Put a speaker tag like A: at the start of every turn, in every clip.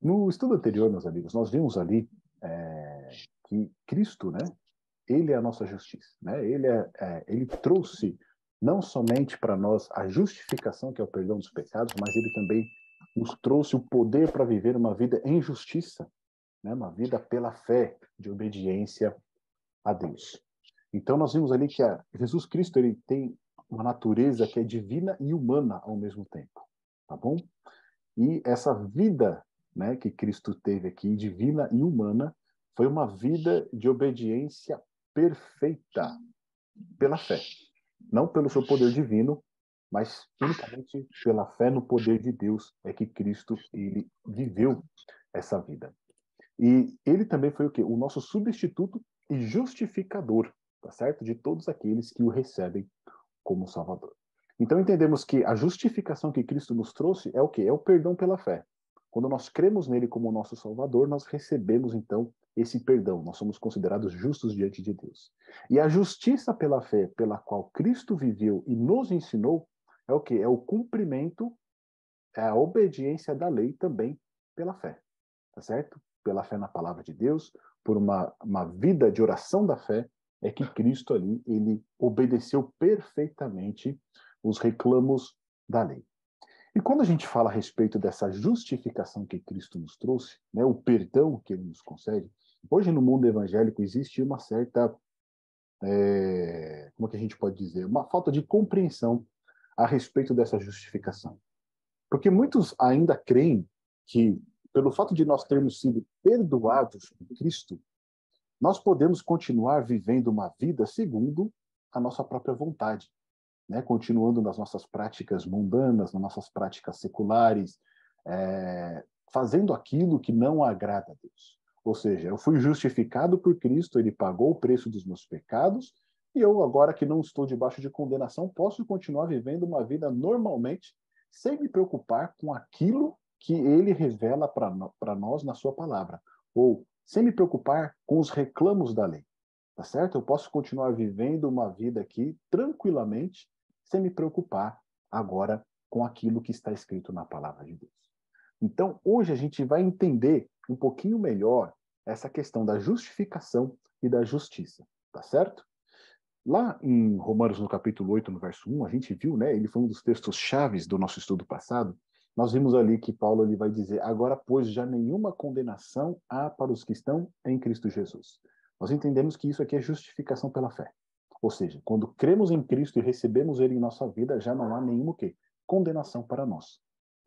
A: No estudo anterior, meus amigos, nós vimos ali que Cristo, né, ele é a nossa justiça, né? Ele trouxe não somente para nós a justificação, que é o perdão dos pecados, mas ele também nos trouxe o poder para viver uma vida em justiça, né? Uma vida pela fé, de obediência a Deus. Então nós vimos ali que Jesus Cristo ele tem uma natureza que é divina e humana ao mesmo tempo, tá bom? E essa vida, né, que Cristo teve aqui, divina e humana, foi uma vida de obediência perfeita pela fé. Não pelo seu poder divino, mas unicamente pela fé no poder de Deus é que Cristo ele viveu essa vida. E ele também foi o quê? O nosso substituto e justificador, tá certo? De todos aqueles que o recebem como Salvador. Então entendemos que a justificação que Cristo nos trouxe é o quê? É o perdão pela fé. Quando nós cremos nele como nosso Salvador, nós recebemos então esse perdão. Nós somos considerados justos diante de Deus. E a justiça pela fé, pela qual Cristo viveu e nos ensinou, é o quê? É o cumprimento, é a obediência da lei também pela fé. Tá certo? Pela fé na palavra de Deus, por uma vida de oração da fé, é que Cristo ali, ele obedeceu perfeitamente os reclamos da lei. E quando a gente fala a respeito dessa justificação que Cristo nos trouxe, né, o perdão que ele nos concede, hoje no mundo evangélico existe uma certa, como é que a gente pode dizer, uma falta de compreensão a respeito dessa justificação. Porque muitos ainda creem que, pelo fato de nós termos sido perdoados por Cristo, nós podemos continuar vivendo uma vida segundo a nossa própria vontade, né? Continuando nas nossas práticas mundanas, nas nossas práticas seculares, fazendo aquilo que não agrada a Deus. Ou seja, eu fui justificado por Cristo, ele pagou o preço dos meus pecados, e eu, agora que não estou debaixo de condenação, posso continuar vivendo uma vida normalmente, sem me preocupar com aquilo que ele revela para nós na sua palavra, ou sem me preocupar com os reclamos da lei. Tá certo? Eu posso continuar vivendo uma vida aqui tranquilamente, sem me preocupar agora com aquilo que está escrito na palavra de Deus. Então, hoje a gente vai entender um pouquinho melhor essa questão da justificação e da justiça, tá certo? Lá em Romanos, no capítulo 8, no verso 1, a gente viu, né, ele foi um dos textos chaves do nosso estudo passado, nós vimos ali que Paulo ele vai dizer, agora, pois, já nenhuma condenação há para os que estão em Cristo Jesus. Nós entendemos que isso aqui é justificação pela fé. Ou seja, quando cremos em Cristo e recebemos ele em nossa vida, já não há nenhuma o quê? Condenação para nós.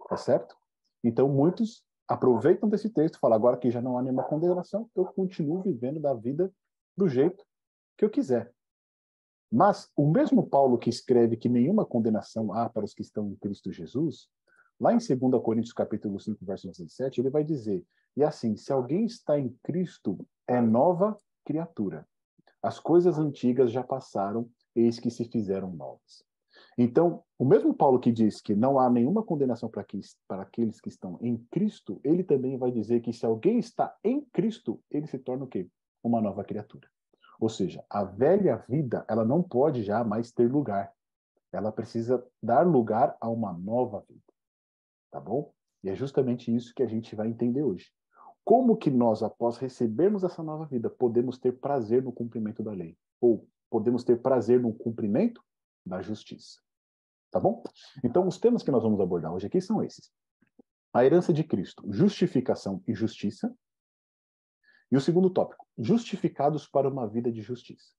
A: Tá certo? Então, muitos aproveitam desse texto e falam, agora que já não há nenhuma condenação, eu continuo vivendo da vida do jeito que eu quiser. Mas o mesmo Paulo que escreve que nenhuma condenação há para os que estão em Cristo Jesus, lá em 2 Coríntios capítulo 5, verso 17, ele vai dizer, e assim, se alguém está em Cristo, é nova criatura. As coisas antigas já passaram, eis que se fizeram novas. Então, o mesmo Paulo que diz que não há nenhuma condenação para aqueles que estão em Cristo, ele também vai dizer que se alguém está em Cristo, ele se torna o quê? Uma nova criatura. Ou seja, a velha vida, ela não pode já mais ter lugar. Ela precisa dar lugar a uma nova vida. Tá bom? E é justamente isso que a gente vai entender hoje. Como que nós, após recebermos essa nova vida, podemos ter prazer no cumprimento da lei? Ou podemos ter prazer no cumprimento da justiça? Tá bom? Então, os temas que nós vamos abordar hoje aqui são esses. A herança de Cristo, justificação e justiça. E o segundo tópico, justificados para uma vida de justiça.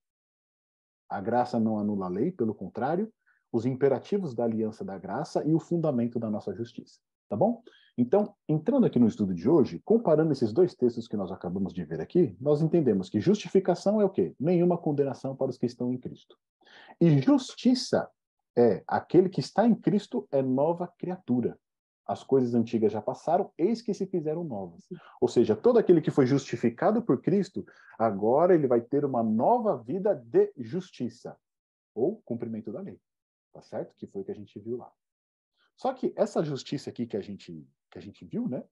A: A graça não anula a lei, pelo contrário, os imperativos da aliança da graça e o fundamento da nossa justiça. Tá bom? Então, entrando aqui no estudo de hoje, comparando esses dois textos que nós acabamos de ver aqui, nós entendemos que justificação é o quê? Nenhuma condenação para os que estão em Cristo. E justiça é aquele que está em Cristo é nova criatura. As coisas antigas já passaram, eis que se fizeram novas. Ou seja, todo aquele que foi justificado por Cristo, agora ele vai ter uma nova vida de justiça, ou cumprimento da lei. Tá certo? Que foi o que a gente viu lá. Só que essa justiça aqui que a gente viu, né?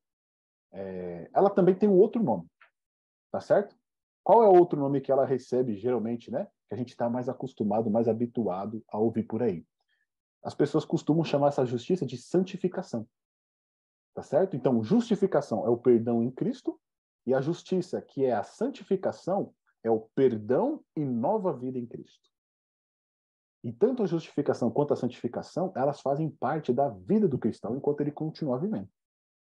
A: Ela também tem um outro nome. Tá certo? Qual é o outro nome que ela recebe geralmente, né? Que a gente está mais acostumado, mais habituado a ouvir por aí. As pessoas costumam chamar essa justiça de santificação. Tá certo? Então, justificação é o perdão em Cristo, e a justiça, que é a santificação, é o perdão e nova vida em Cristo. E tanto a justificação quanto a santificação, elas fazem parte da vida do cristão enquanto ele continua vivendo.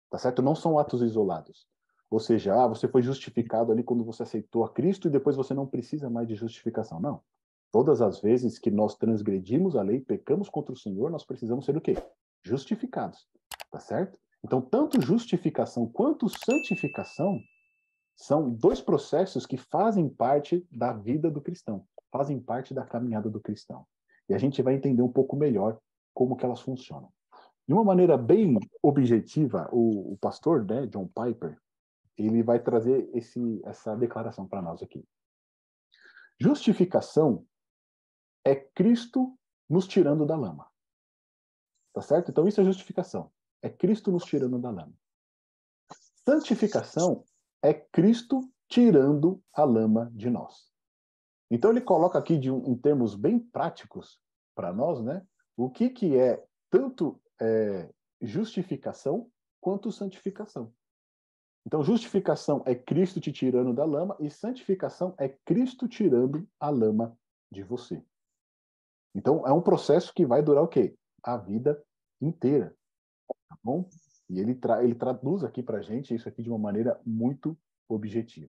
A: Tá certo? Não são atos isolados. Ou seja, você foi justificado ali quando você aceitou a Cristo e depois você não precisa mais de justificação. Não. Todas as vezes que nós transgredimos a lei, pecamos contra o Senhor, nós precisamos ser o quê? Justificados. Tá certo? Então, tanto justificação quanto santificação são dois processos que fazem parte da vida do cristão, fazem parte da caminhada do cristão. E a gente vai entender um pouco melhor como que elas funcionam. De uma maneira bem objetiva, o pastor, né, John Piper, ele vai trazer essa declaração para nós aqui. Justificação é Cristo nos tirando da lama. Tá certo? Então isso é justificação. É Cristo nos tirando da lama. Santificação é Cristo tirando a lama de nós. Então ele coloca aqui em termos bem práticos para nós, né? O que é tanto justificação quanto santificação. Então, justificação é Cristo te tirando da lama e santificação é Cristo tirando a lama de você. Então, é um processo que vai durar o quê? A vida inteira, tá bom? E ele traduz aqui para a gente isso aqui de uma maneira muito objetiva.